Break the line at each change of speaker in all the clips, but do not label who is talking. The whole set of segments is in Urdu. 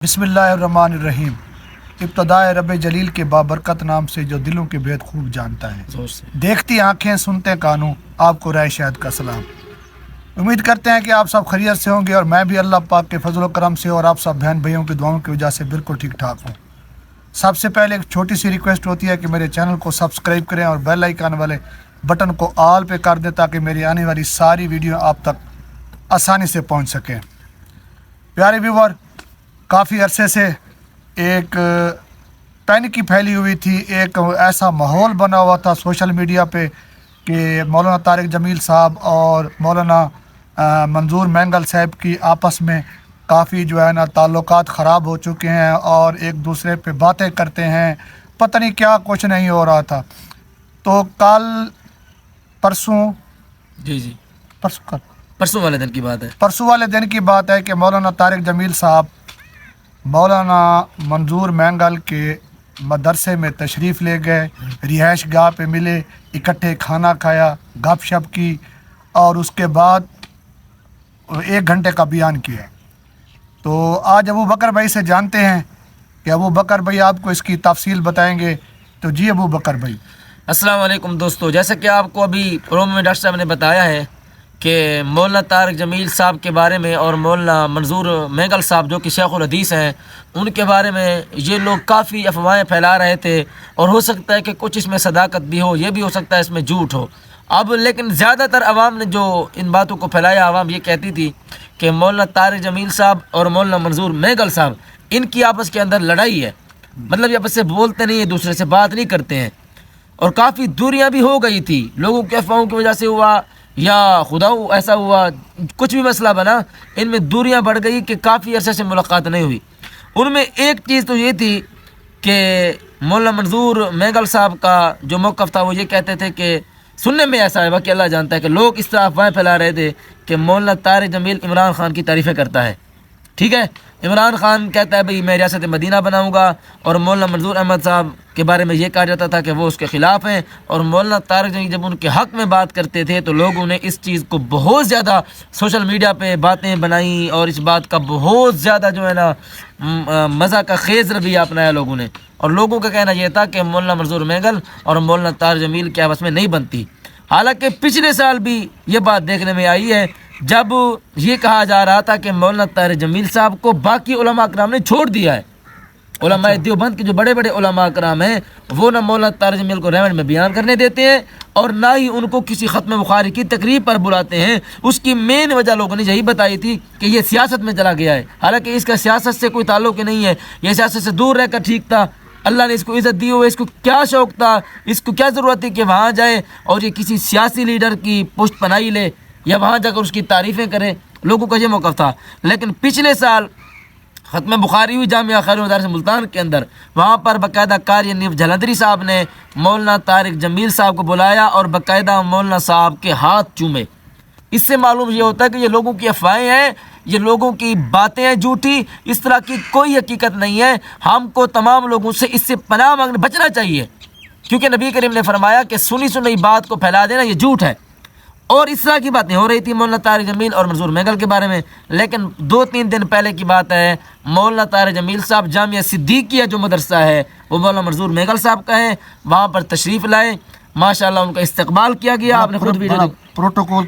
بسم اللہ الرحمن الرحیم۔ ابتدائے رب جلیل کے بابرکت نام سے جو دلوں کے بھید خوب جانتا ہے، دیکھتی آنکھیں سنتے کانوں، آپ کو رائے شاہد کا سلام۔ امید کرتے ہیں کہ آپ سب خیریت سے ہوں گے، اور میں بھی اللہ پاک کے فضل و کرم سے اور آپ سب بہن بھائیوں کی دعاؤں کی وجہ سے بالکل ٹھیک ٹھاک ہوں۔ سب سے پہلے ایک چھوٹی سی ریکویسٹ ہوتی ہے کہ میرے چینل کو سبسکرائب کریں اور بیل آئیکن والے بٹن کو آل پہ کر دیں تاکہ میری آنے والی ساری ویڈیو آپ تک آسانی سے پہنچ سکیں۔ پیارے ویور، کافی عرصے سے ایک پینکی پھیلی ہوئی تھی، ایک ایسا ماحول بنا ہوا تھا سوشل میڈیا پہ کہ مولانا طارق جمیل صاحب اور مولانا منظور مینگل صاحب کی آپس میں کافی تعلقات خراب ہو چکے ہیں اور ایک دوسرے پہ باتیں کرتے ہیں، پتہ نہیں کیا کچھ نہیں ہو رہا تھا۔ تو کل پرسوں والے دن کی بات ہے کہ مولانا طارق جمیل صاحب مولانا منظور مینگل کے مدرسے میں تشریف لے گئے، رہائش گاہ پہ ملے، اکٹھے کھانا کھایا، گپ شپ کی، اور اس کے بعد 1 گھنٹے کا بیان کیا۔ تو آج ابو بکر بھائی سے جانتے ہیں کہ ابو بکر بھائی آپ کو اس کی تفصیل بتائیں گے۔ تو جی ابو بکر بھائی۔
السلام علیکم دوستو، جیسا کہ آپ کو ابھی پرومو میں ڈاکٹر صاحب نے بتایا ہے کہ مولانا طارق جمیل صاحب کے بارے میں اور مولانا منظور مینگل صاحب جو کہ شیخ الحدیث ہیں، ان کے بارے میں یہ لوگ کافی افواہیں پھیلا رہے تھے، اور ہو سکتا ہے کہ کچھ اس میں صداقت بھی ہو، یہ بھی ہو سکتا ہے اس میں جھوٹ ہو۔ اب لیکن زیادہ تر عوام نے جو ان باتوں کو پھیلایا، عوام یہ کہتی تھی کہ مولانا طارق جمیل صاحب اور مولانا منظور مینگل صاحب ان کی آپس کے اندر لڑائی ہے، مطلب یہ آپس سے بولتے نہیں، ایک دوسرے سے بات نہیں کرتے ہیں، اور کافی دوریاں بھی ہو گئی تھی، لوگوں کے افواہوں کی وجہ سے ہوا یا خدا ایسا ہوا، کچھ بھی مسئلہ بنا، ان میں دوریاں بڑھ گئی کہ کافی عرصے سے ملاقات نہیں ہوئی۔ ان میں ایک چیز تو یہ تھی کہ مولانا منظور مینگل صاحب کا جو موقف تھا وہ یہ کہتے تھے کہ سننے میں ایسا ہے، باقی اللہ جانتا ہے، کہ لوگ اس طرح افواہیں پھیلا رہے تھے کہ مولانا طارق جمیل عمران خان کی تعریفیں کرتا ہے، ٹھیک ہے، عمران خان کہتا ہے بھئی میں ریاست مدینہ بناؤں گا، اور مولانا منظور احمد صاحب کے بارے میں یہ کہا جاتا تھا کہ وہ اس کے خلاف ہیں، اور مولانا طارق جمیل جب ان کے حق میں بات کرتے تھے تو لوگوں نے اس چیز کو بہت زیادہ سوشل میڈیا پہ باتیں بنائیں، اور اس بات کا بہت زیادہ مزہ کا خیز رویہ اپنایا لوگوں نے، اور لوگوں کا کہنا یہ تھا کہ مولانا منظور مینگل اور مولانا طارق جمیل کے آپس میں نہیں بنتی۔ حالانکہ پچھلے سال بھی یہ بات دیکھنے میں آئی ہے جب یہ کہا جا رہا تھا کہ مولانا طارق جمیل صاحب کو باقی علماء کرام نے چھوڑ دیا ہے، علماء دیوبند کے جو بڑے بڑے علماء کرام ہیں وہ نہ مولانا طارق جمیل کو ریونڈ میں بیان کرنے دیتے ہیں، اور نہ ہی ان کو کسی ختم بخاری کی تقریب پر بلاتے ہیں۔ اس کی مین وجہ لوگوں نے یہی بتائی تھی کہ یہ سیاست میں چلا گیا ہے، حالانکہ اس کا سیاست سے کوئی تعلق ہی نہیں ہے، یہ سیاست سے دور رہ کر ٹھیک تھا، اللہ نے اس کو عزت دی ہوئی، اس کو کیا شوق تھا، اس کو کیا ضرورت تھی کہ وہاں جائے اور یہ کسی سیاسی لیڈر کی پشت پناہی لے یا وہاں جا کر اس کی تعریفیں کرے، لوگوں کا یہ موقف تھا۔ لیکن پچھلے سال ختم بخاری ہوئی جامعہ خیر مدارس ملتان کے اندر، وہاں پر باقاعدہ قاری نیب جلندری صاحب نے مولانا طارق جمیل صاحب کو بلایا اور باقاعدہ مولانا صاحب کے ہاتھ چومے۔ اس سے معلوم یہ ہوتا ہے کہ یہ لوگوں کی افواہیں ہیں، یہ لوگوں کی باتیں ہیں جھوٹی، اس طرح کی کوئی حقیقت نہیں ہے۔ ہم کو تمام لوگوں سے اس سے پناہ مانگنے بچنا چاہیے، کیونکہ نبی کریم نے فرمایا کہ سنی سنی بات کو پھیلا دینا یہ جھوٹ ہے، اور اس طرح کی باتیں ہو رہی تھی مولانا طارق جمیل اور منظور مینگل کے بارے میں۔ لیکن 2-3 دن پہلے کی بات ہے، مولانا طارق جمیل صاحب جامعہ صدیقیہ جو مدرسہ ہے وہ مولانا منظور مینگل صاحب کا ہے، وہاں پر تشریف لائے، ماشاءاللہ ان کا استقبال کیا گیا، آپ نے خود ویڈیو پروٹوکول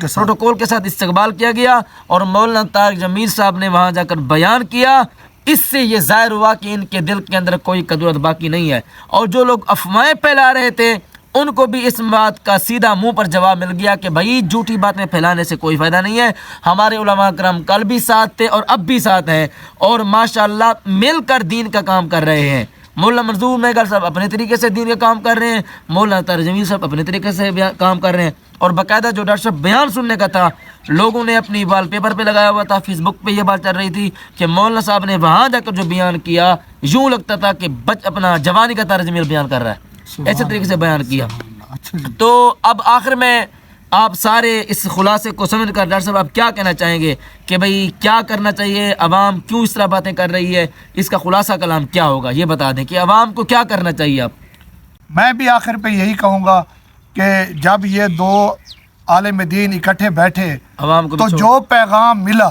کے ساتھ استقبال کیا گیا، اور مولانا طارق جمیل صاحب نے وہاں جا کر بیان کیا۔ اس سے یہ ظاہر ہوا کہ ان کے دل کے اندر کوئی قدرت باقی نہیں ہے، اور جو لوگ افواہیں پھیلا رہے تھے ان کو بھی اس بات کا سیدھا منہ پر جواب مل گیا کہ بھائی جھوٹی باتیں پھیلانے سے کوئی فائدہ نہیں ہے، ہمارے علماء کرام کل بھی ساتھ تھے اور اب بھی ساتھ ہیں، اور ماشاءاللہ مل کر دین کا کام کر رہے ہیں۔ مولانا منظور مینگل صاحب اپنے طریقے سے دین کا کام کر رہے ہیں، مولانا طارق جمیل صاحب اپنے طریقے سے کام کر رہے ہیں، اور باقاعدہ جو ڈاکٹر صاحب بیان سننے کا تھا لوگوں نے اپنی وال پیپر پہ لگایا ہوا تھا، فیس بک پہ یہ بات چل رہی تھی کہ مولانا صاحب نے وہاں جا کر جو بیان کیا یوں لگتا تھا کہ اپنا جوانی کا طارق جمیل بیان کر رہا ہے، ایسے طریقے سے بیان کیا۔ تو اب آخر میں آپ سارے اس خلاصے کو سمجھ کر ڈاکٹر صاحب آپ کیا کہنا چاہیں گے کہ بھئی کیا کرنا چاہیے، عوام کیوں اس طرح باتیں کر رہی ہے، اس کا خلاصہ کلام کیا ہوگا، یہ بتا دیں کہ عوام کو کیا کرنا چاہیے۔ آپ
میں بھی آخر پہ یہی کہوں گا کہ جب یہ 2 عالم دین اکٹھے بیٹھے
عوام کو
تو جو پیغام ملا